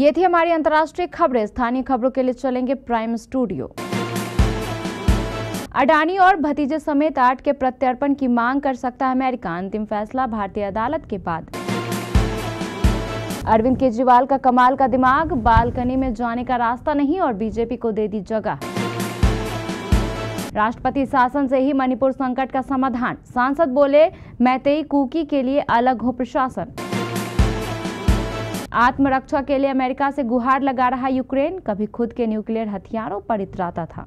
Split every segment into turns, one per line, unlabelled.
ये थी हमारी अंतर्राष्ट्रीय खबरें। स्थानीय खबरों के लिए चलेंगे प्राइम स्टूडियो। अडानी और भतीजे समेत 8 के प्रत्यर्पण की मांग कर सकता है अमेरिका, अंतिम फैसला भारतीय अदालत के बाद। अरविंद केजरीवाल का कमाल का दिमाग, बालकनी में जाने का रास्ता नहीं और बीजेपी को दे दी जगह। राष्ट्रपति शासन से ही मणिपुर संकट का समाधान, सांसद बोले मैतेई कुकी के लिए अलग हो प्रशासन। आत्मरक्षा के लिए अमेरिका से गुहार लगा रहा यूक्रेन, कभी खुद के न्यूक्लियर हथियारों पर इतराता था।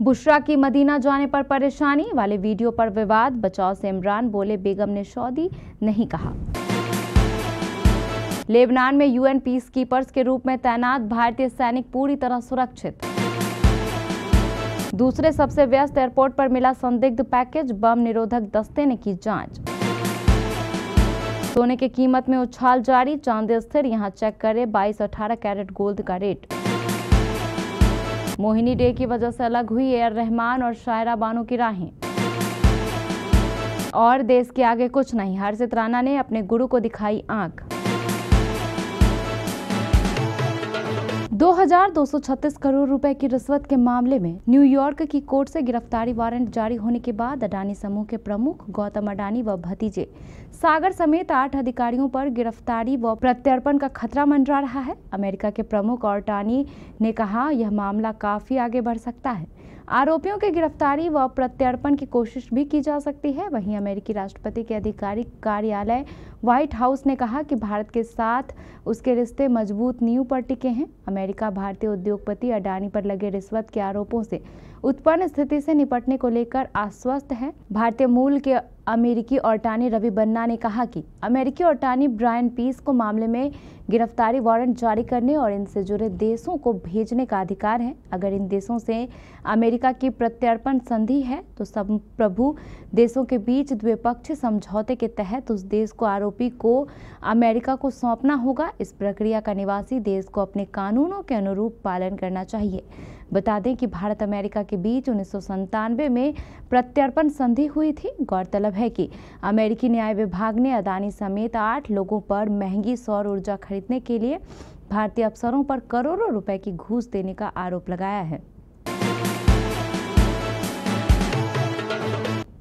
बुशरा की मदीना जाने पर परेशानी वाले वीडियो पर विवाद, बचाव से इमरान बोले बेगम ने सऊदी नहीं कहा। लेबनान में यूएन पीस कीपर्स के रूप में तैनात भारतीय सैनिक पूरी तरह सुरक्षित। दूसरे सबसे व्यस्त एयरपोर्ट पर मिला संदिग्ध पैकेज, बम निरोधक दस्ते ने की जांच। सोने की कीमत में उछाल जारी, चांदी स्थिर, यहां चेक करें 22-18 कैरेट गोल्ड का रेट। मोहिनी डे की वजह से अलग हुई ए आर रहमान और शायरा बानो की राहें। और देश के आगे कुछ नहीं, हर्षित राणा ने अपने गुरु को दिखाई आंख। 2236 करोड़ रुपए की रिश्वत के मामले में न्यूयॉर्क की कोर्ट से गिरफ्तारी वारंट जारी होने के बाद अडानी समूह के प्रमुख गौतम अडानी व भतीजे सागर समेत 8 अधिकारियों पर गिरफ्तारी व प्रत्यर्पण का खतरा मंडरा रहा है। अमेरिका के प्रमुख अटार्नी ने कहा यह मामला काफी आगे बढ़ सकता है। आरोपियों की गिरफ्तारी व प्रत्यर्पण की कोशिश भी की जा सकती है। वहीं अमेरिकी राष्ट्रपति के आधिकारिक कार्यालय व्हाइट हाउस ने कहा कि भारत के साथ उसके रिश्ते मजबूत नींव पर टिके हैं। अमेरिका भारतीय उद्योगपति अडानी पर लगे रिश्वत के आरोपों से उत्पन्न स्थिति से निपटने को लेकर आश्वस्त है। भारतीय मूल के अमेरिकी अटार्नी रवि बन्ना ने कहा कि अमेरिकी अटार्नी ब्रायन पीस को मामले में गिरफ्तारी वारंट जारी करने और इनसे जुड़े देशों को भेजने का अधिकार है। अगर इन देशों से अमेरिका की प्रत्यर्पण संधि है तो संप्रभु देशों के बीच द्विपक्षीय समझौते के तहत उस देश को आरोपी को अमेरिका को सौंपना होगा। इस प्रक्रिया का निवासी देश को अपने कानूनों के अनुरूप पालन करना चाहिए। बता दें कि भारत अमेरिका के बीच 1997 में प्रत्यर्पण संधि हुई थी। गौरतलब है कि अमेरिकी न्याय विभाग ने अडानी समेत 8 लोगों पर महंगी सौर ऊर्जा खरीदने के लिए भारतीय अफसरों पर करोड़ों रुपए की घूस देने का आरोप लगाया है।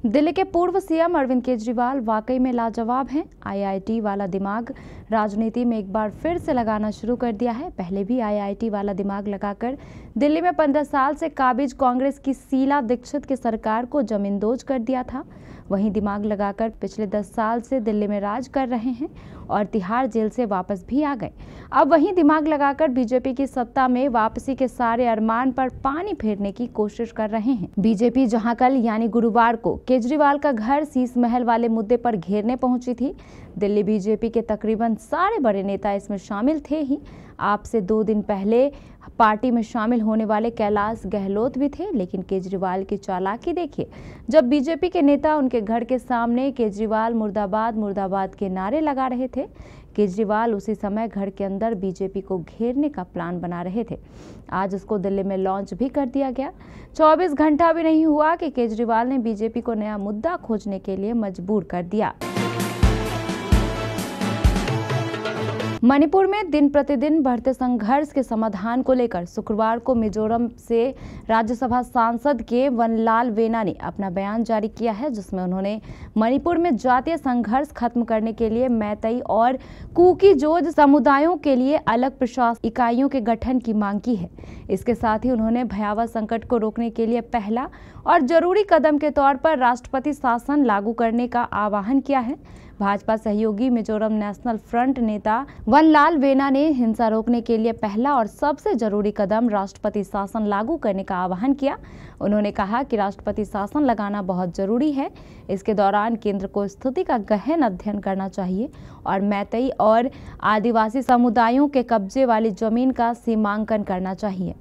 दिल्ली के पूर्व सीएम अरविंद केजरीवाल वाकई में लाजवाब हैं। आईआईटी वाला दिमाग राजनीति में एक बार फिर से लगाना शुरू कर दिया है। पहले भी आईआईटी वाला दिमाग लगाकर दिल्ली में 15 साल से काबिज कांग्रेस की शीला दीक्षित की सरकार को जमींदोज कर दिया था। वहीं दिमाग लगाकर पिछले 10 साल से दिल्ली में राज कर रहे हैं और तिहाड़ जेल से वापस भी आ गए। अब वहीं दिमाग लगाकर बीजेपी की सत्ता में वापसी के सारे अरमान पर पानी फेरने की कोशिश कर रहे हैं। बीजेपी जहां कल यानी गुरुवार को केजरीवाल का घर शीश महल वाले मुद्दे पर घेरने पहुंची थी, दिल्ली बीजेपी के तकरीबन सारे बड़े नेता इसमें शामिल थे ही। आप से 2 दिन पहले पार्टी में शामिल होने वाले कैलाश गहलोत भी थे, लेकिन केजरीवाल की चालाकी देखिए। जब बीजेपी के नेता उनके घर के सामने केजरीवाल मुर्दाबाद मुर्दाबाद के नारे लगा रहे थे, केजरीवाल उसी समय घर के अंदर बीजेपी को घेरने का प्लान बना रहे थे। आज उसको दिल्ली में लॉन्च भी कर दिया गया। 24 घंटा भी नहीं हुआ कि केजरीवाल ने बीजेपी को नया मुद्दा खोजने के लिए मजबूर कर दिया। मणिपुर में दिन प्रतिदिन बढ़ते संघर्ष के समाधान को लेकर शुक्रवार को मिजोरम से राज्यसभा सांसद के वनलाल वेना ने अपना बयान जारी किया है, जिसमें उन्होंने मणिपुर में जातीय संघर्ष खत्म करने के लिए मैतेई और कुकी-जोज समुदायों के लिए अलग प्रशासन इकाइयों के गठन की मांग की है। इसके साथ ही उन्होंने भयावह संकट को रोकने के लिए पहला और जरूरी कदम के तौर पर राष्ट्रपति शासन लागू करने का आह्वान किया है। भाजपा सहयोगी मिजोरम नेशनल फ्रंट नेता वनलाल वेना ने हिंसा रोकने के लिए पहला और सबसे जरूरी कदम राष्ट्रपति शासन लागू करने का आह्वान किया। उन्होंने कहा कि राष्ट्रपति शासन लगाना बहुत जरूरी है। इसके दौरान केंद्र को स्थिति का गहन अध्ययन करना चाहिए और मैतेई और आदिवासी समुदायों के कब्जे वाली जमीन का सीमांकन करना चाहिए।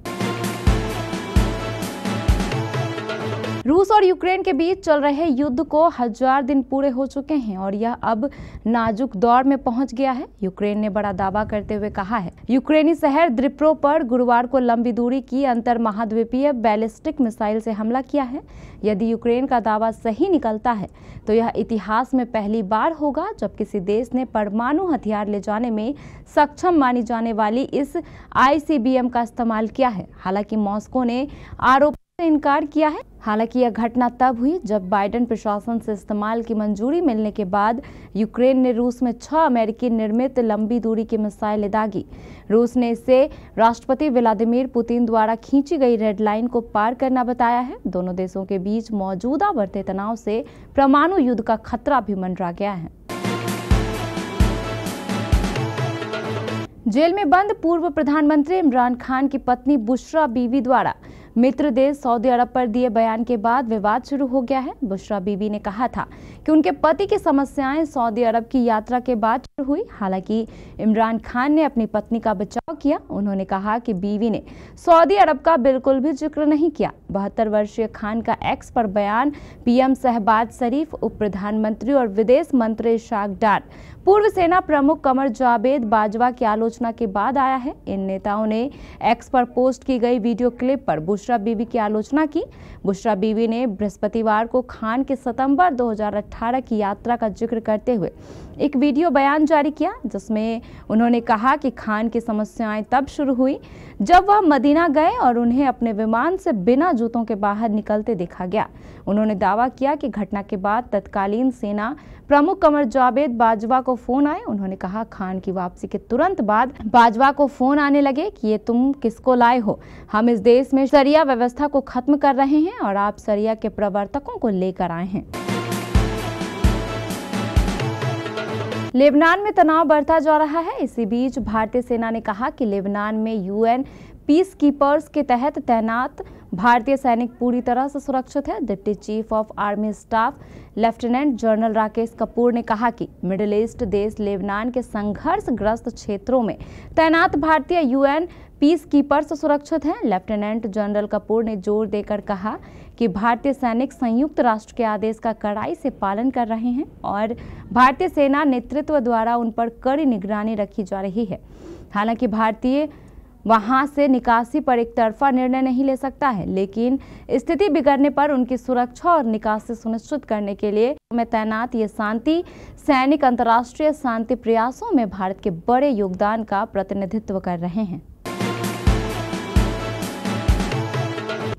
रूस और यूक्रेन के बीच चल रहे युद्ध को 1000 दिन पूरे हो चुके हैं और यह अब नाजुक दौर में पहुंच गया है। यूक्रेन ने बड़ा दावा करते हुए कहा है यूक्रेनी शहर द्निप्रो पर गुरुवार को लंबी दूरी की अंतर महाद्वीपीय बैलिस्टिक मिसाइल से हमला किया है। यदि यूक्रेन का दावा सही निकलता है तो यह इतिहास में पहली बार होगा जब किसी देश ने परमाणु हथियार ले जाने में सक्षम मानी जाने वाली इस ICBM का इस्तेमाल किया है। हालांकि मॉस्को ने आरोप से इनकार किया है। हालांकि यह घटना तब हुई जब बाइडेन प्रशासन से इस्तेमाल की मंजूरी मिलने के बाद यूक्रेन ने रूस में 6 अमेरिकी निर्मित लंबी दूरी की मिसाइलें दागी। रूस ने इसे राष्ट्रपति व्लादिमीर पुतिन द्वारा खींची गई रेड लाइन को पार करना बताया है। दोनों देशों के बीच मौजूदा बढ़ते तनाव से परमाणु युद्ध का खतरा भी मंडरा गया है। जेल में बंद पूर्व प्रधानमंत्री इमरान खान की पत्नी बुशरा बीबी द्वारा मित्र देश सऊदी अरब पर दिए बयान के बाद विवाद शुरू हो गया है। बुशरा बीबी ने कहा था कि उनके पति की समस्याएं सऊदी अरब की यात्रा के बाद शुरू हुई। हालांकि इमरान खान ने अपनी पत्नी का बचाव किया। उन्होंने कहा कि बीवी ने सऊदी अरब का बिल्कुल भी जिक्र नहीं किया। 72 वर्षीय खान का एक्स पर बयान PM शहबाज शरीफ, उप प्रधानमंत्री और विदेश मंत्री इशाक डार, पूर्व सेना प्रमुख कमर जावेद बाजवा की आलोचना के बाद आया है। इन नेताओं ने एक्स पर पोस्ट की गई वीडियो क्लिप पर बुशरा बीबी की आलोचना की। बुशरा बीबी ने बृहस्पतिवार को खान के सितंबर 2018 की यात्रा का जिक्र करते हुए एक वीडियो बयान जारी किया, जिसमें उन्होंने कहा कि खान की समस्याएं तब शुरू हुई जब वह मदीना गए और उन्हें अपने विमान से बिना जूतों के बाहर निकलते देखा गया। उन्होंने दावा किया कि घटना के बाद तत्कालीन सेना प्रमुख कमर जावेद बाजवा को फोन आए। उन्होंने कहा खान की वापसी के तुरंत बाद बाजवा को फोन आने लगे कि ये तुम किसको लाए हो, हम इस देश में शरिया व्यवस्था को खत्म कर रहे हैं और आप शरिया के प्रवर्तकों को लेकर आए हैं। लेबनान में तनाव बढ़ता जा रहा है। इसी बीच भारतीय सेना ने कहा कि लेबनान में UN पीस कीपर्स के तहत तैनात भारतीय सैनिक पूरी तरह से सुरक्षित है। Deputy chief of army staff lieutenant general Rakesh Kapoor ने कहा कि मिडिल ईस्ट देश लेबनान के संघर्षग्रस्त क्षेत्रों में तैनात भारतीय UN पीस कीपर्स सुरक्षित हैं। लेफ्टिनेंट जनरल कपूर ने जोर देकर कहा कि भारतीय सैनिक संयुक्त राष्ट्र के आदेश का कड़ाई से पालन कर रहे हैं और भारतीय सेना नेतृत्व द्वारा उन पर कड़ी निगरानी रखी जा रही है। हालांकि भारतीय वहां से निकासी पर एक तरफा निर्णय नहीं ले सकता है, लेकिन स्थिति बिगड़ने पर उनकी सुरक्षा और निकासी सुनिश्चित करने के लिए में तैनात ये शांति सैनिक अंतर्राष्ट्रीय शांति प्रयासों में भारत के बड़े योगदान का प्रतिनिधित्व कर रहे हैं।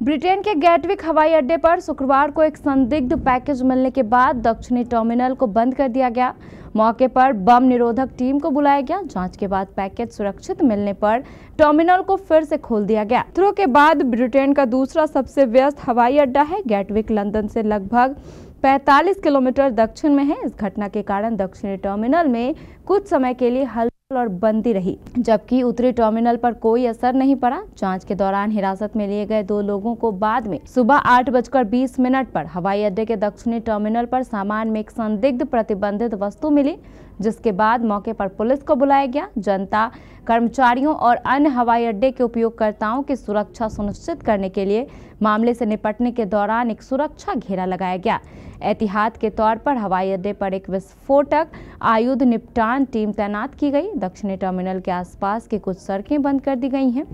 ब्रिटेन के गैटविक हवाई अड्डे पर शुक्रवार को एक संदिग्ध पैकेज मिलने के बाद दक्षिणी टर्मिनल को बंद कर दिया गया। मौके पर बम निरोधक टीम को बुलाया गया। जांच के बाद पैकेज सुरक्षित मिलने पर टर्मिनल को फिर से खोल दिया गया। यात्रियों के बाद ब्रिटेन का दूसरा सबसे व्यस्त हवाई अड्डा है। गैटविक लंदन से लगभग 45 किलोमीटर दक्षिण में है। इस घटना के कारण दक्षिणी टर्मिनल में कुछ समय के लिए हल्की और बंदी रही, जबकि उत्तरी टर्मिनल पर कोई असर नहीं पड़ा। जांच के दौरान हिरासत में लिए गए 2 लोगों को बाद में सुबह 8:20 पर हवाई अड्डे के दक्षिणी टर्मिनल पर सामान में एक संदिग्ध प्रतिबंधित वस्तु मिली, जिसके बाद मौके पर पुलिस को बुलाया गया। जनता, कर्मचारियों और अन्य हवाई अड्डे के उपयोगकर्ताओं की सुरक्षा सुनिश्चित करने के लिए मामले से निपटने के दौरान एक सुरक्षा घेरा लगाया गया। एहतियात के तौर पर हवाई अड्डे पर एक विस्फोटक आयुध निपटान टीम तैनात की गई। दक्षिणी टर्मिनल के आसपास की कुछ सड़कें बंद कर दी गई हैं।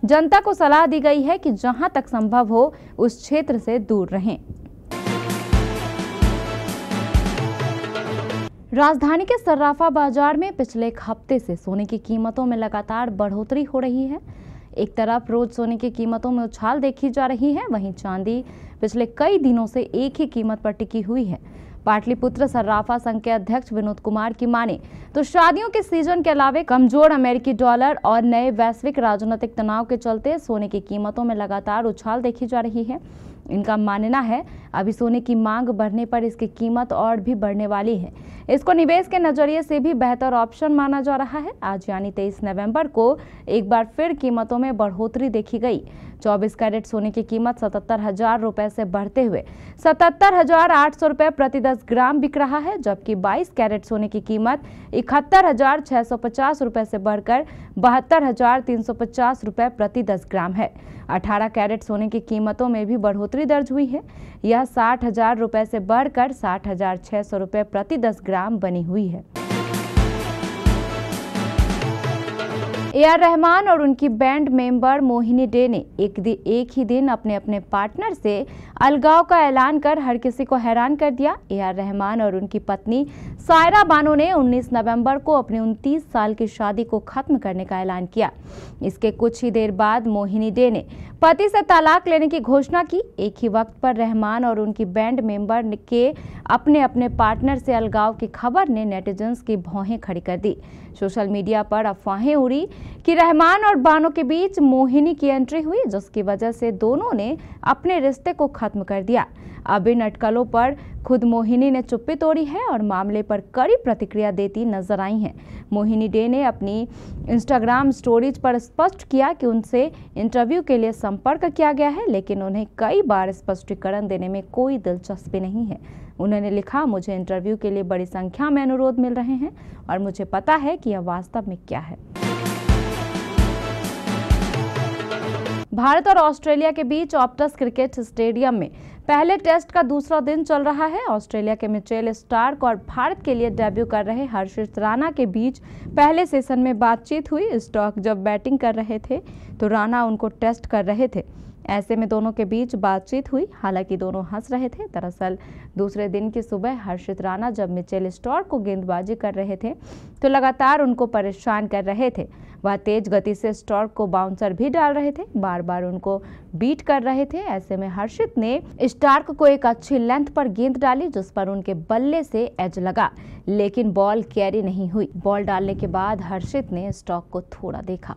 जनता को सलाह दी गई है कि जहां तक संभव हो उस क्षेत्र से दूर रहें। राजधानी के सर्राफा बाजार में पिछले एक हफ्ते से सोने की कीमतों में लगातार बढ़ोतरी हो रही है। एक तरफ रोज सोने की कीमतों में उछाल देखी जा रही है, वहीं चांदी पिछले कई दिनों से एक ही कीमत पर टिकी हुई है। पाटलिपुत्र सर्राफा संघ के अध्यक्ष विनोद कुमार की माने तो शादियों के सीजन के अलावे कमजोर अमेरिकी डॉलर और नए वैश्विक राजनीतिक तनाव के चलते सोने की कीमतों में लगातार उछाल देखी जा रही है। इनका मानना है अभी सोने की मांग बढ़ने पर इसकी कीमत और भी बढ़ने वाली है। इसको निवेश के नजरिए से भी बेहतर ऑप्शन माना जा रहा है। आज यानी 23 नवंबर को एक बार फिर कीमतों में बढ़ोतरी देखी गई। 24 कैरेट सोने की कीमत 77,000 रुपए से बढ़ते हुए 77,800 रुपए प्रति 10 ग्राम बिक रहा है, जबकि 22 कैरेट सोने की कीमत 71,650 रुपए से बढ़कर 72,350 रुपए प्रति 10 ग्राम है। 18 कैरेट सोने की कीमतों में भी बढ़ोतरी बढ़ोतरी दर्ज हुई है। यह 60,000 रुपए से बढ़कर 60,600 रुपए प्रति 10 ग्राम बनी हुई है। ए.आर. रहमान और उनकी बैंड मेंबर मोहिनी डे ने एक ही दिन अपने अपने पार्टनर से अलगाव का ऐलान कर हर किसी को हैरान कर दिया। ए.आर. रहमान और उनकी पत्नी सायरा बानो ने 19 नवंबर को अपनी 29 साल की शादी को खत्म करने का ऐलान किया। इसके कुछ ही देर बाद मोहिनी डे ने पति से तलाक लेने की घोषणा की। एक ही वक्त पर रहमान और उनकी बैंड मेंबर के अपने अपने पार्टनर से अलगाव की खबर ने नेटिजन्स की भौहें खड़ी कर दी। सोशल मीडिया पर अफवाहें उड़ी कि रहमान और बानो के बीच मोहिनी की एंट्री हुई, जिसकी वजह से दोनों ने अपने रिश्ते को खत्म कर दिया। अब इन अटकलों पर खुद मोहिनी ने चुप्पी तोड़ी है और मामले पर कड़ी प्रतिक्रिया देती नजर आई हैं। मोहिनी डे ने अपनी इंस्टाग्राम स्टोरीज पर स्पष्ट किया कि उनसे इंटरव्यू के लिए संपर्क किया गया है, लेकिन उन्हें कई बार स्पष्टीकरण देने में कोई दिलचस्पी नहीं है। उन्होंने लिखा, मुझे इंटरव्यू के लिए बड़ी संख्या में अनुरोध मिल रहे हैं और मुझे पता है कि यह वास्तव में क्या है। भारत और ऑस्ट्रेलिया के बीच ऑप्टस क्रिकेट स्टेडियम में पहले टेस्ट का दूसरा दिन चल रहा है। ऑस्ट्रेलिया के मिचेल स्टार्क और भारत के लिए डेब्यू कर रहे हर्षित राणा के बीच पहले सेशन में बातचीत हुई। स्टार्क जब बैटिंग कर रहे थे तो राणा उनको टेस्ट कर रहे थे। ऐसे में दोनों के बीच बातचीत हुई। हालांकि दोनों हंस रहे थे। दरअसल दूसरे दिन की सुबह हर्षित राणा जब मिचेल स्टार्क को गेंदबाजी कर रहे थे तो लगातार उनको परेशान कर रहे थे। वह तेज गति से स्टार्क को बाउंसर भी डाल रहे थे, बार बार उनको बीट कर रहे थे। ऐसे में हर्षित ने स्टार्क को एक अच्छी लेंथ पर गेंद डाली, जिस पर उनके बल्ले से एज लगा, लेकिन बॉल कैरी नहीं हुई। बॉल डालने के बाद हर्षित ने स्टार्क को थोड़ा देखा।